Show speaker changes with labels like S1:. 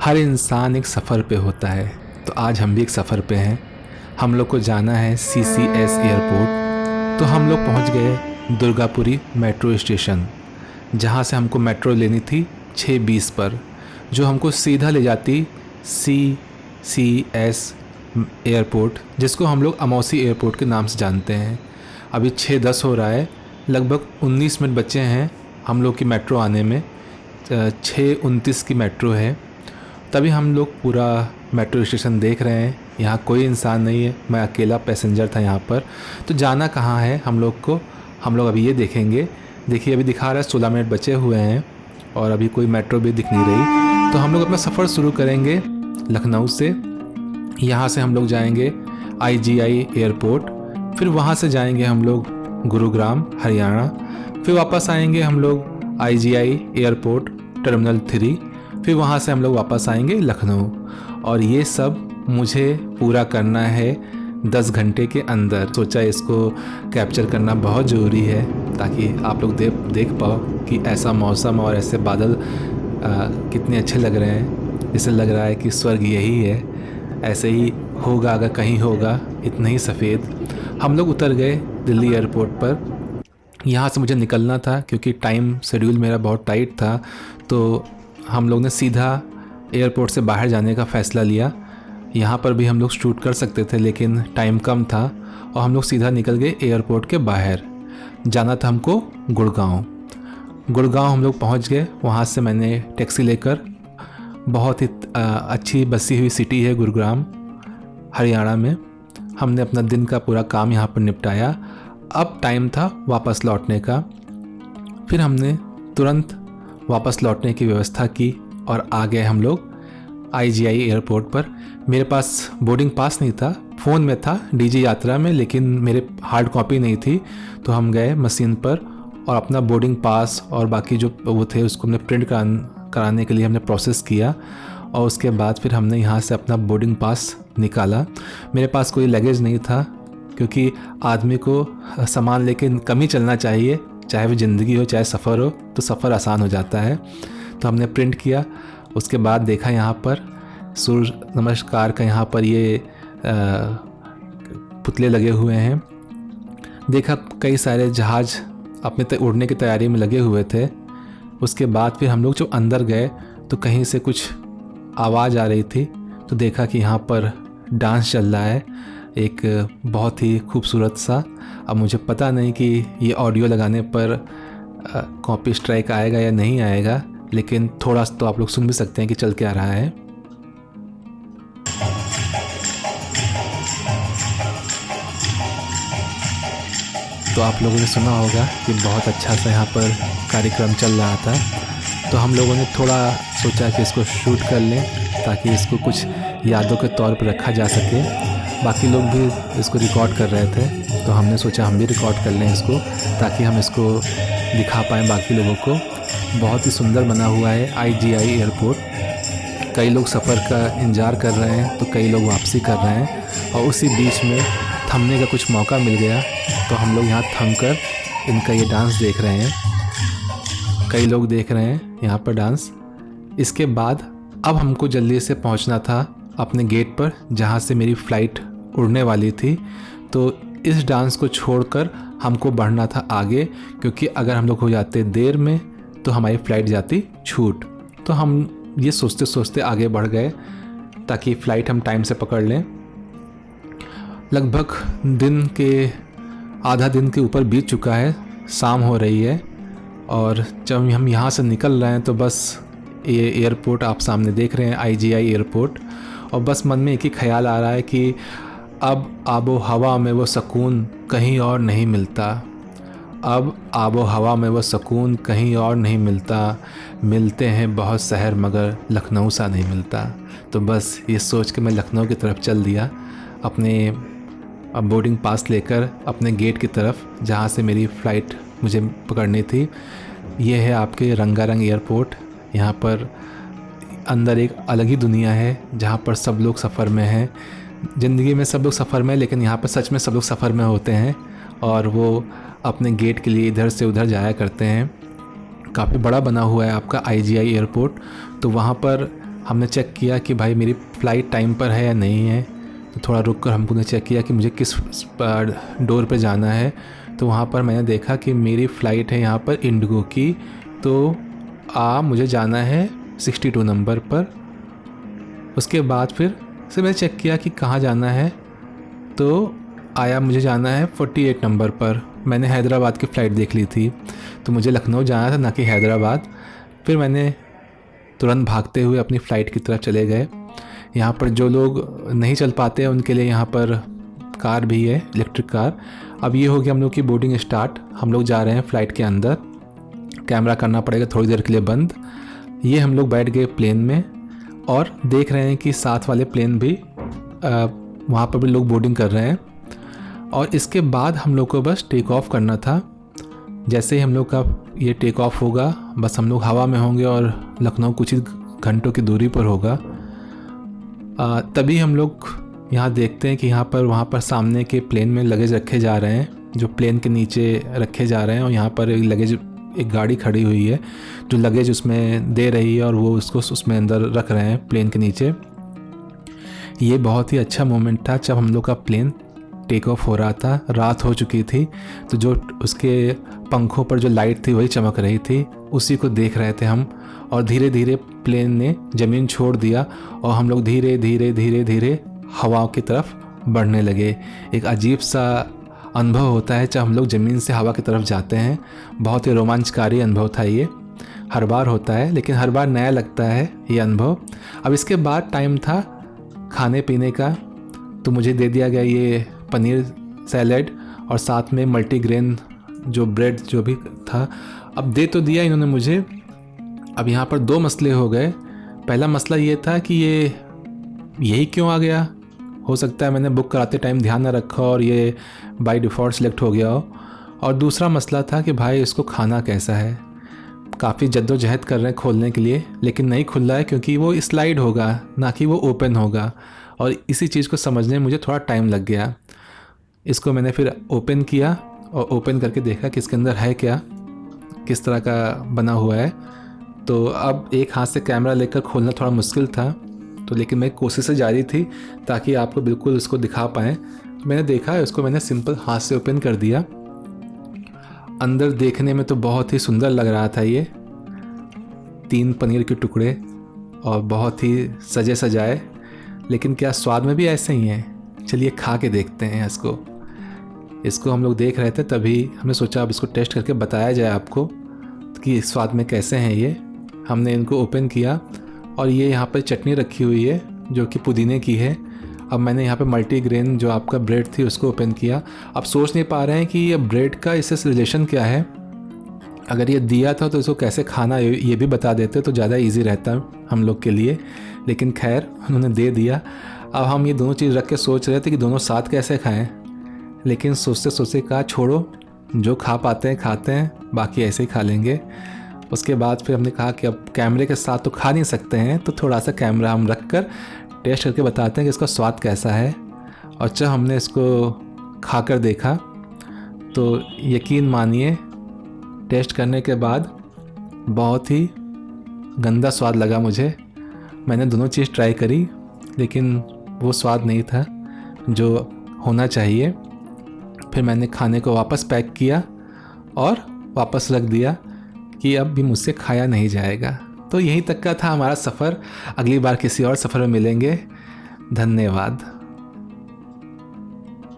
S1: हर इंसान एक सफ़र पे होता है, तो आज हम भी एक सफ़र पे हैं। हम लोग को जाना है CCS एयरपोर्ट। तो हम लोग पहुंच गए दुर्गापुरी मेट्रो स्टेशन, जहां से हमको मेट्रो लेनी थी 6:20 पर, जो हमको सीधा ले जाती CCS एयरपोर्ट, जिसको हम लोग अमौसी एयरपोर्ट के नाम से जानते हैं। अभी 6:10 हो रहा है, लगभग 19 मिनट बचे हैं हम लोग की मेट्रो आने में। 6:29 की मेट्रो है। तभी हम लोग पूरा मेट्रो स्टेशन देख रहे हैं। यहाँ कोई इंसान नहीं है, मैं अकेला पैसेंजर था यहाँ पर। तो जाना कहाँ है हम लोग को, हम लोग अभी ये देखेंगे। देखिए अभी दिखा रहा है 16 मिनट बचे हुए हैं और अभी कोई मेट्रो भी दिख नहीं रही। तो हम लोग अपना सफ़र शुरू करेंगे लखनऊ से। यहाँ से हम लोग जाएंगे IGI एयरपोर्ट, फिर वहाँ से जाएंगे हम लोग गुरुग्राम हरियाणा, फिर वापस आएंगे हम लोग IGI एयरपोर्ट टर्मिनल 3, फिर वहाँ से हम लोग वापस आएंगे लखनऊ। और ये सब मुझे पूरा करना है 10 घंटे के अंदर। सोचा इसको कैप्चर करना बहुत ज़रूरी है ताकि आप लोग देख पाओ कि ऐसा मौसम और ऐसे बादल कितने अच्छे लग रहे हैं। जैसे लग रहा है कि स्वर्ग यही है, ऐसे ही होगा अगर कहीं होगा, इतना ही सफ़ेद। हम लोग उतर गए दिल्ली एयरपोर्ट पर। यहाँ से मुझे निकलना था क्योंकि टाइम शेड्यूल मेरा बहुत टाइट था, तो हम लोग ने सीधा एयरपोर्ट से बाहर जाने का फ़ैसला लिया। यहाँ पर भी हम लोग शूट कर सकते थे लेकिन टाइम कम था और हम लोग सीधा निकल गए एयरपोर्ट के बाहर। जाना था हमको गुड़गांव हम लोग पहुँच गए। वहाँ से मैंने टैक्सी लेकर, बहुत ही अच्छी बसी हुई सिटी है गुरुग्राम हरियाणा में, हमने अपना दिन का पूरा काम यहाँ पर निपटाया। अब टाइम था वापस लौटने का। फिर हमने तुरंत वापस लौटने की व्यवस्था की और आ गए हम लोग IGI एयरपोर्ट पर। मेरे पास बोर्डिंग पास नहीं था, फ़ोन में था DG यात्रा में, लेकिन मेरे हार्ड कॉपी नहीं थी। तो हम गए मशीन पर और अपना बोर्डिंग पास और बाकी जो वो थे उसको हमने प्रिंट कराने के लिए हमने प्रोसेस किया। और उसके बाद फिर हमने यहाँ से अपना बोर्डिंग पास निकाला। मेरे पास कोई लगेज नहीं था क्योंकि आदमी को सामान लेके कम ही चलना चाहिए, चाहे वो ज़िंदगी हो चाहे सफ़र हो, तो सफ़र आसान हो जाता है। तो हमने प्रिंट किया। उसके बाद देखा यहाँ पर सूर्य नमस्कार का यहाँ पर ये पुतले लगे हुए हैं। देखा कई सारे जहाज़ अपने उड़ने की तैयारी में लगे हुए थे। उसके बाद फिर हम लोग जब अंदर गए तो कहीं से कुछ आवाज़ आ रही थी, तो देखा कि यहाँ पर डांस चल रहा है, एक बहुत ही खूबसूरत सा। अब मुझे पता नहीं कि ये ऑडियो लगाने पर कॉपी स्ट्राइक आएगा या नहीं आएगा, लेकिन थोड़ा तो आप लोग सुन भी सकते हैं कि चल क्या रहा है। तो आप लोगों ने सुना होगा कि बहुत अच्छा सा यहाँ पर कार्यक्रम चल रहा था। तो हम लोगों ने थोड़ा सोचा कि इसको शूट कर लें ताकि इसको कुछ यादों के तौर पर रखा जा सके। बाकी लोग भी इसको रिकॉर्ड कर रहे थे, तो हमने सोचा हम भी रिकॉर्ड कर लें इसको ताकि हम इसको दिखा पाएँ बाकी लोगों को। बहुत ही सुंदर बना हुआ है IGI एयरपोर्ट। कई लोग सफ़र का इंतज़ार कर रहे हैं तो कई लोग वापसी कर रहे हैं, और उसी बीच में थमने का कुछ मौका मिल गया तो हम लोग यहाँ थम कर इनका ये डांस देख रहे हैं। कई लोग देख रहे हैं यहाँ पर डांस। इसके बाद अब हमको जल्दी से पहुँचना था अपने गेट पर जहाँ से मेरी फ़्लाइट उड़ने वाली थी। तो इस डांस को छोड़कर हमको बढ़ना था आगे, क्योंकि अगर हम लोग हो जाते देर में तो हमारी फ़्लाइट जाती छूट। तो हम ये सोचते सोचते आगे बढ़ गए ताकि फ़्लाइट हम टाइम से पकड़ लें। लगभग आधा दिन के ऊपर बीत चुका है, शाम हो रही है, और जब हम यहाँ से निकल रहे हैं तो बस ये एयरपोर्ट आप सामने देख रहे हैं IGI एयरपोर्ट, और बस मन में एक ही ख्याल आ रहा है कि अब आबो हवा में वो सुकून कहीं और नहीं मिलता। अब आबो हवा में वो सुकून कहीं और नहीं मिलता। मिलते हैं बहुत शहर मगर लखनऊ सा नहीं मिलता। तो बस ये सोच के मैं लखनऊ की तरफ चल दिया, अपने बोर्डिंग पास लेकर अपने गेट की तरफ जहाँ से मेरी फ़्लाइट मुझे पकड़नी थी। ये है आपके रंगारंग एयरपोर्ट। यहाँ पर अंदर एक अलग ही दुनिया है जहाँ पर सब लोग सफ़र में हैं। ज़िंदगी में सब लोग सफ़र में, लेकिन यहाँ पर सच में सब लोग सफ़र में होते हैं और वो अपने गेट के लिए इधर से उधर जाया करते हैं। काफ़ी बड़ा बना हुआ है आपका IGI एयरपोर्ट। तो वहाँ पर हमने चेक किया कि भाई मेरी फ़्लाइट टाइम पर है या नहीं है। तो थोड़ा रुक कर हमने चेक किया कि मुझे किस डोर पे जाना है। तो वहाँ पर मैंने देखा कि मेरी फ़्लाइट है यहाँ पर इंडिगो की, तो मुझे जाना है 62 नंबर पर। उसके बाद फिर से मैंने चेक किया कि कहाँ जाना है, तो आया मुझे जाना है 48 नंबर पर। मैंने हैदराबाद की फ़्लाइट देख ली थी, तो मुझे लखनऊ जाना था ना कि हैदराबाद। फिर मैंने तुरंत भागते हुए अपनी फ़्लाइट की तरफ चले गए। यहाँ पर जो लोग नहीं चल पाते हैं उनके लिए यहाँ पर कार भी है, इलेक्ट्रिक कार। अब ये हो गया हम लोग की बोर्डिंग स्टार्ट। हम लोग जा रहे हैं फ़्लाइट के अंदर। कैमरा करना पड़ेगा थोड़ी देर के लिए बंद। ये हम लोग बैठ गए प्लेन में और देख रहे हैं कि साथ वाले प्लेन भी वहाँ पर भी लोग बोर्डिंग कर रहे हैं। और इसके बाद हम लोग को बस टेक ऑफ करना था। जैसे ही हम लोग का ये टेक ऑफ होगा, बस हम लोग हवा में होंगे और लखनऊ कुछ ही घंटों की दूरी पर होगा। तभी हम लोग यहाँ देखते हैं कि वहाँ पर सामने के प्लेन में लगेज रखे जा रहे हैं, जो प्लेन के नीचे रखे जा रहे हैं। और यहाँ पर एक गाड़ी खड़ी हुई है जो लगेज उसमें दे रही है और वो उसको उसमें अंदर रख रहे हैं प्लेन के नीचे। ये बहुत ही अच्छा मोमेंट था जब हम लोग का प्लेन टेक ऑफ हो रहा था। रात हो चुकी थी, तो जो उसके पंखों पर जो लाइट थी वही चमक रही थी, उसी को देख रहे थे हम। और धीरे धीरे प्लेन ने ज़मीन छोड़ दिया और हम लोग धीरे धीरे धीरे धीरे हवा की तरफ बढ़ने लगे। एक अजीब सा अनुभव होता है जब हम लोग ज़मीन से हवा की तरफ जाते हैं। बहुत ही रोमांचकारी अनुभव था ये। हर बार होता है, लेकिन हर बार नया लगता है ये अनुभव। अब इसके बाद टाइम था खाने पीने का, तो मुझे दे दिया गया ये पनीर सैलेड और साथ में मल्टीग्रेन जो ब्रेड जो भी था। अब दे तो दिया इन्होंने मुझे। अब यहाँ पर दो मसले हो गए। पहला मसला ये था कि ये यही क्यों आ गया। हो सकता है मैंने बुक कराते टाइम ध्यान ना रखा और ये बाय डिफ़ॉल्ट सिलेक्ट हो गया हो। और दूसरा मसला था कि भाई इसको खाना कैसा है। काफ़ी जद्दोजहद कर रहे हैं खोलने के लिए, लेकिन नहीं खुल रहा है क्योंकि वो स्लाइड होगा ना कि वो ओपन होगा। और इसी चीज़ को समझने में मुझे थोड़ा टाइम लग गया। इसको मैंने फिर ओपन किया और ओपन करके देखा कि इसके अंदर है क्या, किस तरह का बना हुआ है। तो अब एक हाथ से कैमरा लेकर खोलना थोड़ा मुश्किल था, तो लेकिन मेरी कोशिशें जारी थी ताकि आपको बिल्कुल इसको दिखा पाएँ। तो मैंने देखा है, उसको मैंने सिंपल हाथ से ओपन कर दिया। अंदर देखने में तो बहुत ही सुंदर लग रहा था। ये 3 पनीर के टुकड़े और बहुत ही सजे सजाए, लेकिन क्या स्वाद में भी ऐसे ही हैं। चलिए खा के देखते हैं इसको हम लोग देख रहे थे, तभी हमने सोचा अब इसको टेस्ट करके बताया जाए आपको कि स्वाद में कैसे हैं ये। हमने इनको ओपन किया और ये यहाँ पर चटनी रखी हुई है जो कि पुदीने की है। अब मैंने यहाँ पे मल्टीग्रेन जो आपका ब्रेड थी उसको ओपन किया। अब सोच नहीं पा रहे हैं कि ये ब्रेड का इससे रिलेशन क्या है। अगर ये दिया था तो इसको कैसे खाना ये भी बता देते तो ज़्यादा इजी रहता हम लोग के लिए, लेकिन खैर उन्होंने दे दिया। अब हम ये दोनों चीज़ रख के सोच रहे थे कि दोनों साथ कैसे खाएं, लेकिन सोचते सोचते कहा छोड़ो, जो खा पाते हैं खाते हैं, बाकी ऐसे ही खा लेंगे। उसके बाद फिर हमने कहा कि अब कैमरे के साथ तो खा नहीं सकते हैं, तो थोड़ा सा कैमरा हम रख कर टेस्ट करके बताते हैं कि इसका स्वाद कैसा है। और जब हमने इसको खाकर देखा तो यकीन मानिए टेस्ट करने के बाद बहुत ही गंदा स्वाद लगा मुझे। मैंने दोनों चीज़ ट्राई करी, लेकिन वो स्वाद नहीं था जो होना चाहिए। फिर मैंने खाने को वापस पैक किया और वापस रख दिया कि अब भी मुझसे खाया नहीं जाएगा। तो यहीं तक का था हमारा सफ़र। अगली बार किसी और सफ़र में मिलेंगे। धन्यवाद।